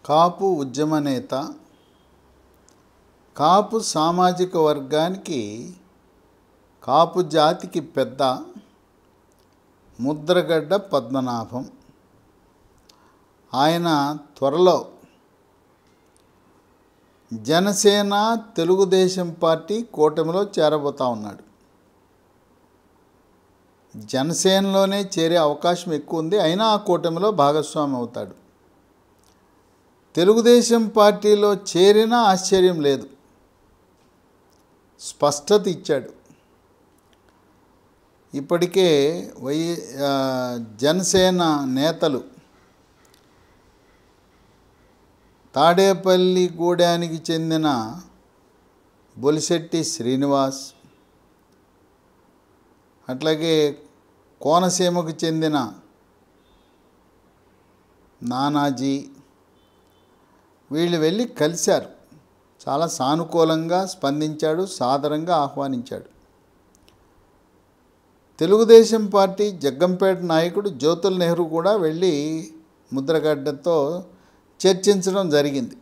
కాపు ఉద్యమ నేత, కాపు సామాజిక వర్గానికి, కాపు జాతికి పెద్ద ముద్రగడ్డ పద్మనాభం. ఆయన త్వరలో జనసేన తెలుగుదేశం పార్టీ కూటమిలో చేరబోతా ఉన్నాడు. జనసేనలోనే చేరే అవకాశం ఎక్కువ ఉంది, అయినా ఆ కూటమిలో భాగస్వామి అవుతాడు. తెలుగుదేశం పార్టీలో చేరినా ఆశ్చర్యం లేదు, స్పష్టత ఇచ్చాడు. ఇప్పటికే జనసేన నేతలు తాడేపల్లి గూడానికి చెందిన బొలిశెట్టి శ్రీనివాస్, అట్లాగే కోనసీమకు చెందిన నానాజీ వీళ్ళు వెళ్ళి కలిశారు. చాలా సానుకూలంగా స్పందించాడు, సాదరంగా ఆహ్వానించాడు. తెలుగుదేశం పార్టీ జగ్గంపేట నాయకుడు జ్యోతుల నెహ్రూ కూడా వెళ్ళి ముద్రగడ్డతో చర్చించడం జరిగింది.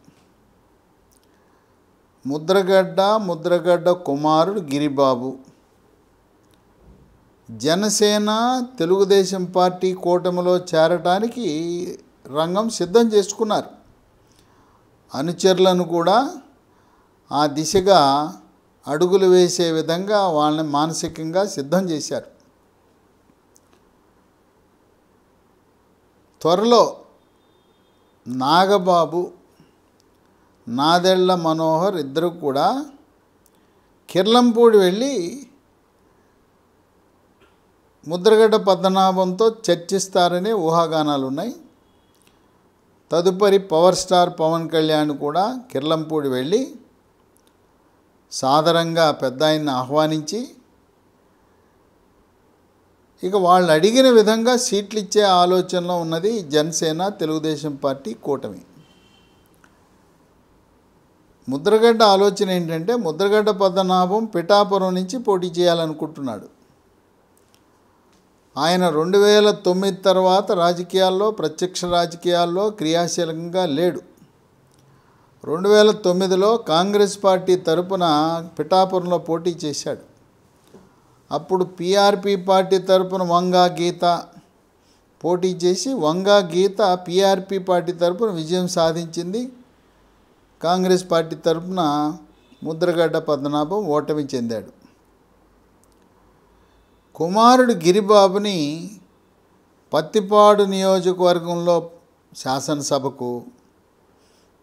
ముద్రగడ్డ కుమారుడు గిరిబాబు జనసేన తెలుగుదేశం పార్టీ కూటమిలో చేరటానికి రంగం సిద్ధం చేసుకున్నారు. అనుచరులను కూడా ఆ దిశగా అడుగులు వేసే విధంగా వాళ్ళని మానసికంగా సిద్ధం చేశారు. త్వరలో నాగబాబు, నాదెళ్ల మనోహర్ ఇద్దరు కూడా కిర్లంపూడి వెళ్ళి ముద్రగడ్డ పద్మనాభంతో చర్చిస్తారనే ఊహాగానాలు ఉన్నాయి. తదుపరి పవర్ స్టార్ పవన్ కళ్యాణ్ కూడా కిర్లంపూడి వెళ్ళి సాదరంగా పెద్ద ఆయన్ని ఆహ్వానించి ఇక వాళ్ళు అడిగిన విధంగా సీట్లు ఇచ్చే ఆలోచనలో ఉన్నది జనసేన తెలుగుదేశం పార్టీ కూటమి. ముద్రగడ్డ ఆలోచన ఏంటంటే ముద్రగడ్డ పద్మనాభం పిఠాపురం నుంచి పోటీ చేయాలనుకుంటున్నాడు. ఆయన 2009 తర్వాత రాజకీయాల్లో, ప్రత్యక్ష రాజకీయాల్లో క్రియాశీలకంగా లేడు. 2009లో కాంగ్రెస్ పార్టీ తరపున పిఠాపురంలో పోటీ చేశాడు. అప్పుడు పీఆర్పీ పార్టీ తరపున వంగా గీత పోటీ చేసి వంగా గీత పీఆర్పీ పార్టీ తరపున విజయం సాధించింది. కాంగ్రెస్ పార్టీ తరపున ముద్రగడ్డ పద్మనాభం ఓటమి చెందాడు. కుమారుడు గిరిబాబుని పత్తిపాడు నియోజకవర్గంలో శాసనసభకు,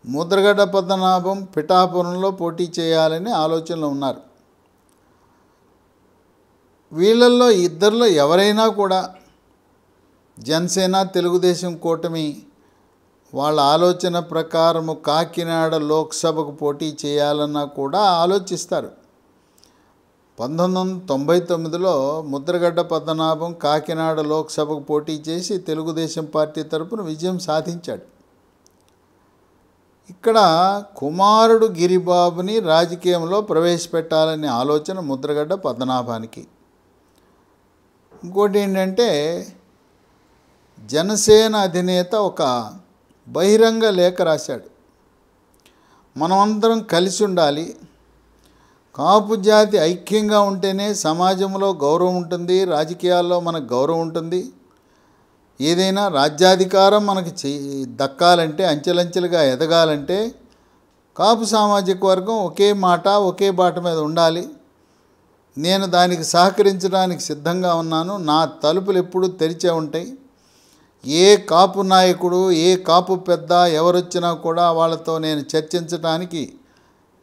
ముద్రగడ్డ పద్మనాభం పిఠాపురంలో పోటీ చేయాలని ఆలోచనలో ఉన్నారు. వీళ్ళల్లో ఇద్దరిలో ఎవరైనా కూడా జనసేన తెలుగుదేశం కూటమి వాళ్ళ ఆలోచన ప్రకారము కాకినాడ లోక్సభకు పోటీ చేయాలన్నా కూడా ఆలోచిస్తారు. 1999లో ముద్రగడ్డ పద్మనాభం కాకినాడ లోక్సభకు పోటీ చేసి తెలుగుదేశం పార్టీ తరపున విజయం సాధించాడు. ఇక్కడ కుమారుడు గిరిబాబుని రాజకీయంలో ప్రవేశపెట్టాలనే ఆలోచన ముద్రగడ్డ పద్మనాభానికి. ఇంకోటి ఏంటంటే జనసేన అధినేత ఒక బహిరంగ లేఖ రాశాడు. మనమందరం కలిసి ఉండాలి, కాపు జాతి ఐక్యంగా ఉంటేనే సమాజంలో గౌరవం ఉంటుంది, రాజకీయాల్లో మనకు గౌరవం ఉంటుంది. ఏదైనా రాజ్యాధికారం మనకు దక్కాలంటే, అంచెలంచెలుగా ఎదగాలంటే కాపు సామాజిక వర్గం ఒకే మాట, ఒకే బాట మీద ఉండాలి. నేను దానికి సహకరించడానికి సిద్ధంగా ఉన్నాను. నా తలుపులు ఎప్పుడూ తెరిచే ఉంటాయి. ఏ కాపు నాయకుడు, ఏ కాపు పెద్ద ఎవరొచ్చినా కూడా వాళ్ళతో నేను చర్చించడానికి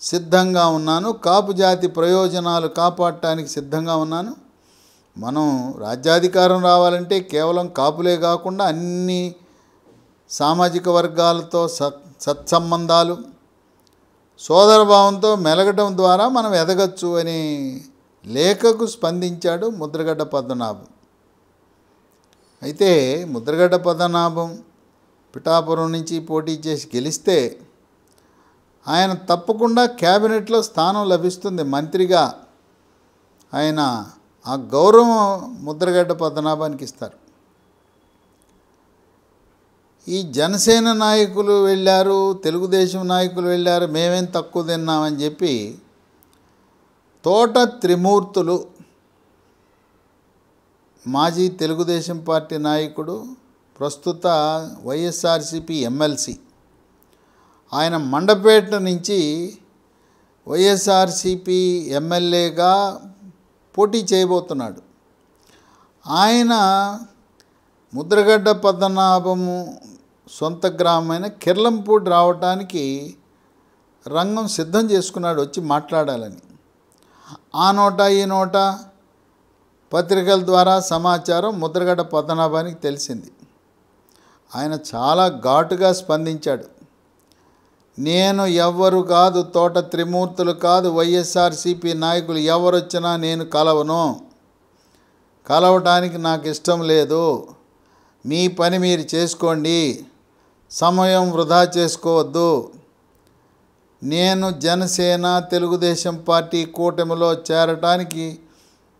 సిద్ధంగా ఉన్నాను. కాపు జాతి ప్రయోజనాలు కాపాడటానికి సిద్ధంగా ఉన్నాను. మనం రాజ్యాధికారం రావాలంటే కేవలం కాపులే కాకుండా అన్ని సామాజిక వర్గాలతో సత్సంబంధాలు, సోదరభావంతో మెలగటం ద్వారా మనం ఎదగచ్చు అని లేఖకు స్పందించాడు ముద్రగడ్డ పద్మనాభం. అయితే ముద్రగడ్డ పద్మనాభం పిఠాపురం నుంచి పోటీ చేసి గెలిస్తే ఆయన తప్పకుండా క్యాబినెట్లో స్థానం లభిస్తుంది. మంత్రిగా ఆయన ఆ గౌరవం ముద్రగడ్డ పద్మనాభానికి ఇస్తారు. ఈ జనసేన నాయకులు వెళ్ళారు, తెలుగుదేశం నాయకులు వెళ్ళారు, మేమేం తక్కువ తిన్నామని చెప్పి తోట త్రిమూర్తులు మాజీ తెలుగుదేశం పార్టీ నాయకుడు, ప్రస్తుత వైఎస్ఆర్సీపీ ఎమ్మెల్సీ, ఆయన మండపేట నుంచి వైఎస్ఆర్సీపీ ఎమ్మెల్యేగా పోటీ చేయబోతున్నాడు. ఆయన ముద్రగడ్డ పద్మనాభము సొంత గ్రామమైన కిర్లంపూడి రావడానికి రంగం సిద్ధం చేసుకున్నాడు వచ్చి మాట్లాడాలని. ఆ నోట ఈ నోట పత్రికల ద్వారా సమాచారం ముద్రగడ్డ పద్మనాభానికి తెలిసింది. ఆయన చాలా ఘాటుగా స్పందించాడు. నేను ఎవ్వరు కాదు, తోట త్రిమూర్తులు కాదు, వైఎస్ఆర్సీపీ నాయకులు ఎవరొచ్చినా నేను కలవను, కలవటానికి నాకు ఇష్టం లేదు, మీ పని మీరు చేసుకోండి, సమయం వృధా చేసుకోవద్దు, నేను జనసేన తెలుగుదేశం పార్టీ కూటమిలో చేరటానికి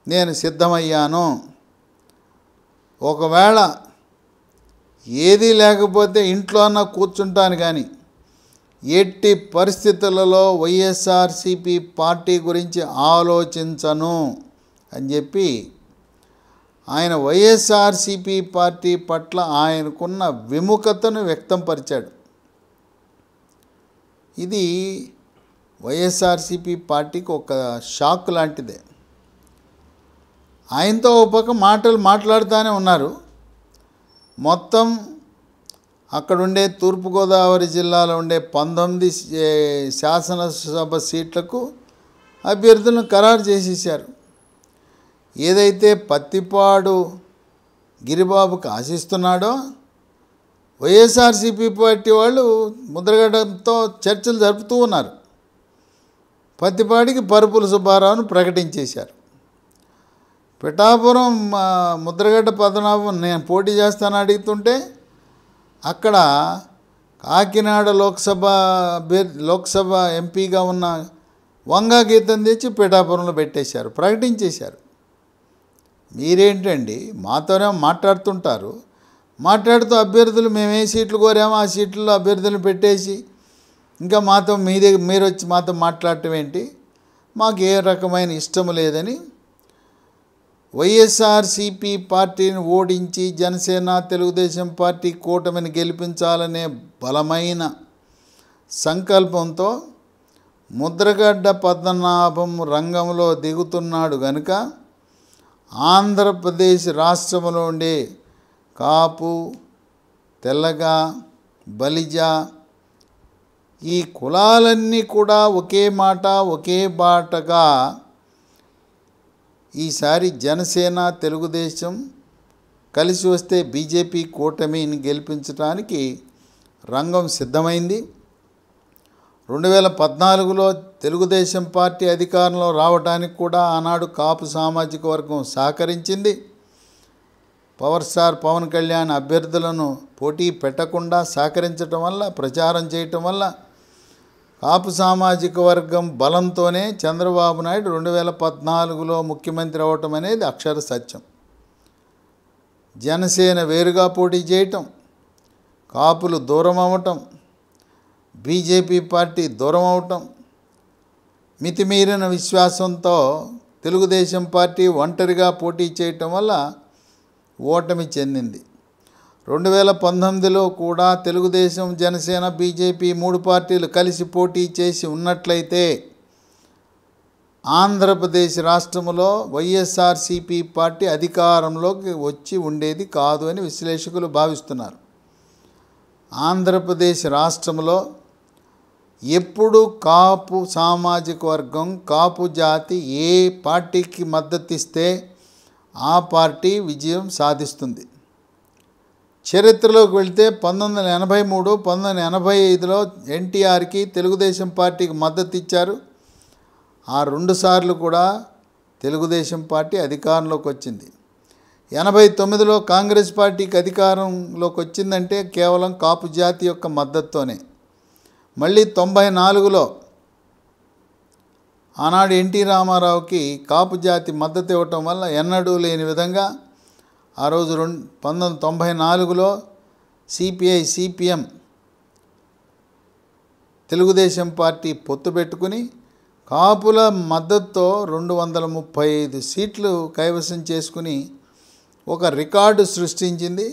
నేను సిద్ధమయ్యాను, ఒకవేళ ఏదీ లేకపోతే ఇంట్లోనే కూర్చుంటాను, కానీ ఎట్టి పరిస్థితులలో వైఎస్ఆర్సీపీ పార్టీ గురించి ఆలోచించను అని చెప్పి ఆయన వైఎస్ఆర్సీపీ పార్టీ పట్ల ఆయనకున్న విముఖతను వ్యక్తంపరిచాడు. ఇది వైఎస్ఆర్సీపీ పార్టీకి ఒక షాక్ లాంటిదే. ఆయనతో ఒక పక్క మాటలు మాట్లాడుతూనే ఉన్నారు. మొత్తం అక్కడుండే తూర్పుగోదావరి జిల్లాలో ఉండే 19 శాసనసభ సీట్లకు అభ్యర్థులను ఖరారు చేసేసారు. ఏదైతే పత్తిపాడు గిరిబాబుకు ఆశిస్తున్నాడో వైఎస్ఆర్సీపీ పార్టీ వాళ్ళు ముద్రగడ్డతో చర్చలు జరుపుతూ ఉన్నారు. పత్తిపాడికి పరుపుల సుబ్బారావును ప్రకటించేశారు. పిఠాపురం ముద్రగడ్డ పద్మనాభం నేను పోటీ చేస్తాను అడుగుతుంటే అక్కడ కాకినాడ లోక్సభ ఎంపీగా ఉన్న వంగా గీతం తెచ్చి పిఠాపురంలో పెట్టేశారు, ప్రకటించేశారు. మీరేంటండి మాతోనే మాట్లాడుతుంటారు, మాట్లాడుతూ అభ్యర్థులు మేము ఏ సీట్లు కోరామో ఆ సీట్లలో అభ్యర్థులను పెట్టేసి ఇంకా మాతో మీరు వచ్చి మాతో మాట్లాడటం ఏంటి, మాకు ఏ రకమైన ఇష్టం లేదని వైఎస్ఆర్సీపీ పార్టీని ఓడించి జనసేన తెలుగుదేశం పార్టీ కూటమిని గెలిపించాలనే బలమైన సంకల్పంతో ముద్రగడ్డ పద్మనాభం రంగంలో దిగుతున్నాడు కనుక ఆంధ్రప్రదేశ్ రాష్ట్రంలో ఉండే కాపు, తెల్లగ, బలిజ ఈ కులాలన్నీ కూడా ఒకే మాట ఒకే బాటగా ఈసారి జనసేన తెలుగుదేశం కలిసి వస్తే బీజేపీ కూటమిని గెలిపించడానికి రంగం సిద్ధమైంది. 2014లో తెలుగుదేశం పార్టీ అధికారంలో రావడానికి కూడా ఆనాడు కాపు సామాజిక వర్గం సహకరించింది. పవర్ స్టార్ పవన్ కళ్యాణ్ అభ్యర్థులను పోటీ పెట్టకుండా సహకరించడం వల్ల, ప్రచారం చేయటం వల్ల కాపు సామాజిక వర్గం బలంతోనే చంద్రబాబు నాయుడు 2014లో ముఖ్యమంత్రి అవ్వటం అనేది అక్షర సత్యం. జనసేన వేరుగా పోటీ చేయటం, కాపులు దూరం అవ్వటం, బీజేపీ పార్టీ దూరం అవటం, మితిమీరిన విశ్వాసంతో తెలుగుదేశం పార్టీ ఒంటరిగా పోటీ చేయటం వల్ల ఓటమి చెందింది. 2019లో కూడా తెలుగుదేశం, జనసేన, బీజేపీ 3 పార్టీలు కలిసి పోటీ చేసి ఉన్నట్లయితే ఆంధ్రప్రదేశ్ రాష్ట్రంలో వైఎస్ఆర్సీపీ పార్టీ అధికారంలోకి వచ్చి ఉండేది కాదు అని విశ్లేషకులు భావిస్తున్నారు. ఆంధ్రప్రదేశ్ రాష్ట్రంలో ఎప్పుడు కాపు సామాజిక వర్గం, కాపు జాతి ఏ పార్టీకి మద్దతిస్తే ఆ పార్టీ విజయం సాధిస్తుంది. చరిత్రలోకి వెళ్తే 1983, 1985లో ఎన్టీఆర్కి తెలుగుదేశం పార్టీకి మద్దతు ఇచ్చారు. ఆ 2 సార్లు కూడా తెలుగుదేశం పార్టీ అధికారంలోకి వచ్చింది. 89లో కాంగ్రెస్ పార్టీకి అధికారంలోకి వచ్చిందంటే కేవలం కాపు జాతి యొక్క మద్దతుతోనే. మళ్ళీ 94లో ఆనాడు ఎన్టీ రామారావుకి కాపు జాతి మద్దతు ఇవ్వటం వల్ల ఎన్నడూ లేని విధంగా ఆ రోజు 1994లో సిపిఐ సిపిఎం తెలుగుదేశం పార్టీ పొత్తు పెట్టుకుని కాపుల మద్దతుతో 235 సీట్లు కైవసం చేసుకుని ఒక రికార్డు సృష్టించింది.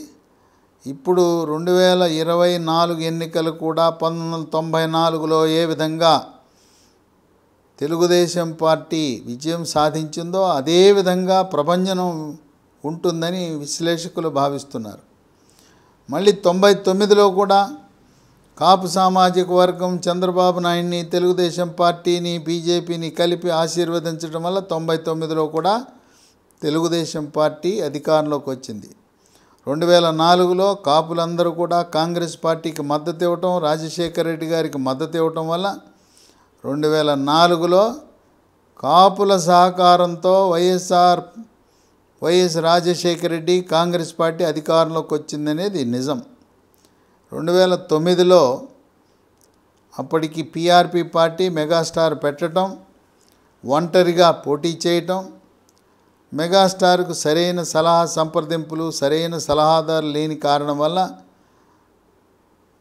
ఇప్పుడు 2024 ఎన్నికలు కూడా 1994లో ఏ విధంగా తెలుగుదేశం పార్టీ విజయం సాధించిందో అదే విధంగా ప్రభంజనం ఉంటుందని విశ్లేషకులు భావిస్తున్నారు. మళ్ళీ 99లో కూడా కాపు సామాజిక వర్గం చంద్రబాబు నాయుడిని, తెలుగుదేశం పార్టీని, బీజేపీని కలిపి ఆశీర్వదించడం వల్ల 99లో కూడా తెలుగుదేశం పార్టీ అధికారంలోకి వచ్చింది. 2004లో కాపులందరూ కూడా కాంగ్రెస్ పార్టీకి మద్దతు ఇవ్వటం, రాజశేఖర రెడ్డి గారికి మద్దతు ఇవ్వటం వల్ల 2004లో కాపుల సహకారంతో వైఎస్ రాజశేఖర రెడ్డి కాంగ్రెస్ పార్టీ అధికారంలోకి వచ్చిందనేది నిజం. 2009లో అప్పటికి పీఆర్పీ పార్టీ మెగాస్టార్ పెట్టడం, ఒంటరిగా పోటీ చేయటం, మెగాస్టార్కు సరైన సలహా సంప్రదింపులు, సరైన సలహాదారు లేని కారణం వల్ల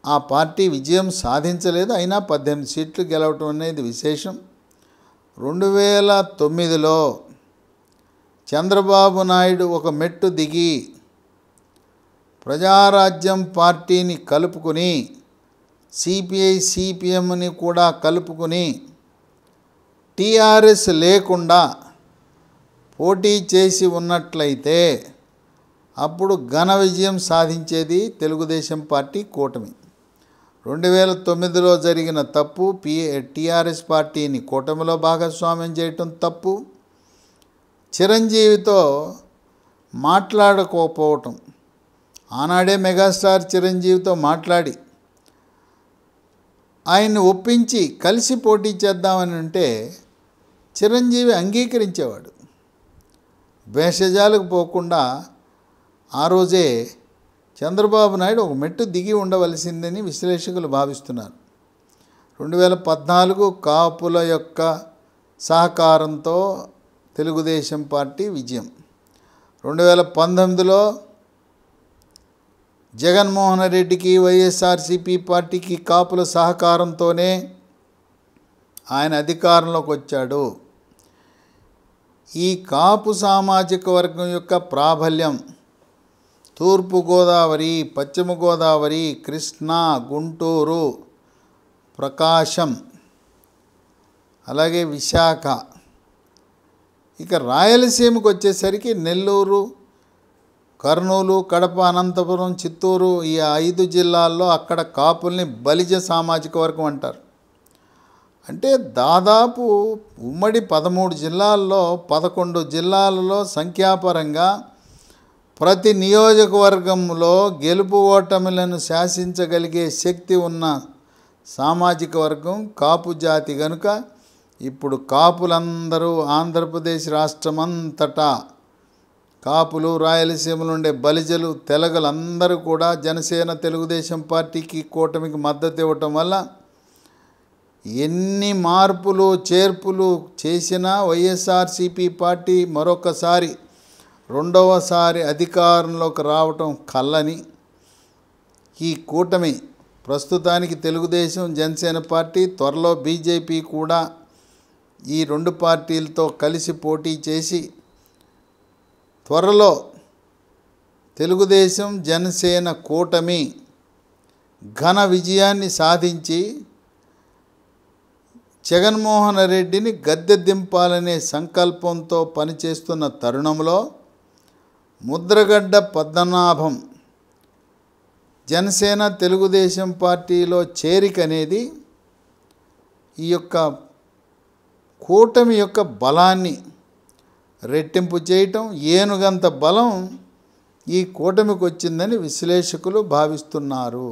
ఆ పార్టీ విజయం సాధించలేదు. అయినా 18 సీట్లు గెలవటం అనేది విశేషం. 2009లో చంద్రబాబు నాయుడు ఒక మెట్టు దిగి ప్రజారాజ్యం పార్టీని కలుపుకొని, సిపిఐ సిపిఎంని కూడా కలుపుకొని టీఆర్ఎస్ లేకుండా పోటీ చేసి ఉన్నట్లయితే అప్పుడు ఘన విజయం సాధించేది తెలుగుదేశం పార్టీ కూటమి. 2009లో జరిగిన తప్పు, టీఆర్ఎస్ పార్టీని కూటమిలో భాగస్వామ్యం చేయటం తప్పు, చిరంజీవితో మాట్లాడకపోవటం. ఆనాడే మెగాస్టార్ చిరంజీవితో మాట్లాడి ఆయన్ని ఒప్పించి కలిసి పోటీ చేద్దామని అంటే చిరంజీవి అంగీకరించేవాడు. భేషజాలకు పోకుండా ఆ రోజే చంద్రబాబు నాయుడు ఒక మెట్టు దిగి ఉండవలసిందని విశ్లేషకులు భావిస్తున్నారు. 2014 కాపుల యొక్క సహకారంతో తెలుగుదేశం పార్టీ విజయం. 2019లో జగన్మోహన్ రెడ్డికి, వైఎస్ఆర్సీపీ పార్టీకి కాపుల సహకారంతోనే ఆయన అధికారంలోకి వచ్చాడు. ఈ కాపు సామాజిక వర్గం యొక్క ప్రాబల్యం తూర్పుగోదావరి, పశ్చిమ గోదావరి, కృష్ణా, గుంటూరు, ప్రకాశం, అలాగే విశాఖ, ఇక రాయలసీమకు వచ్చేసరికి నెల్లూరు, కర్నూలు, కడప, అనంతపురం, చిత్తూరు, ఈ 5 జిల్లాల్లో అక్కడ కాపుల్ని బలిజ సామాజిక వర్గం అంటారు. అంటే దాదాపు ఉమ్మడి 13 జిల్లాల్లో 11 జిల్లాలలో సంఖ్యాపరంగా ప్రతి నియోజకవర్గంలో గెలుపు ఓటములను శాసించగలిగే శక్తి ఉన్న సామాజిక వర్గం కాపు జాతి కనుక ఇప్పుడు కాపులందరూ ఆంధ్రప్రదేశ్ రాష్ట్రమంతటా కాపులు, రాయలసీమలో ఉండే బలిజలు, తెలగలందరూ కూడా జనసేన, తెలుగుదేశం పార్టీకి, కూటమికి మద్దతు ఇవ్వటం వల్ల ఎన్ని మార్పులు చేర్పులు చేసినా వైఎస్ఆర్సీపీ పార్టీ మరొకసారి రెండవసారి అధికారంలోకి రావటం కల్లని. ఈ కూటమి ప్రస్తుతానికి తెలుగుదేశం, జనసేన పార్టీ, త్వరలో బీజేపీ కూడా ఈ 2 పార్టీలతో కలిసి పోటీ చేసి త్వరలో తెలుగుదేశం, జనసేన కూటమి ఘన విజయాన్ని సాధించి జగన్మోహన్ రెడ్డిని గద్దె దింపాలనే సంకల్పంతో పనిచేస్తున్న తరుణంలో ముద్రగడ్డ పద్మనాభం జనసేన, తెలుగుదేశం పార్టీలో చేరిక అనేది ఈ యొక్క కూటమి యొక్క బలాన్ని రెట్టింపు చేయటం, ఏనుగంత బలం ఈ కూటమికి వచ్చిందని విశ్లేషకులు భావిస్తున్నారు.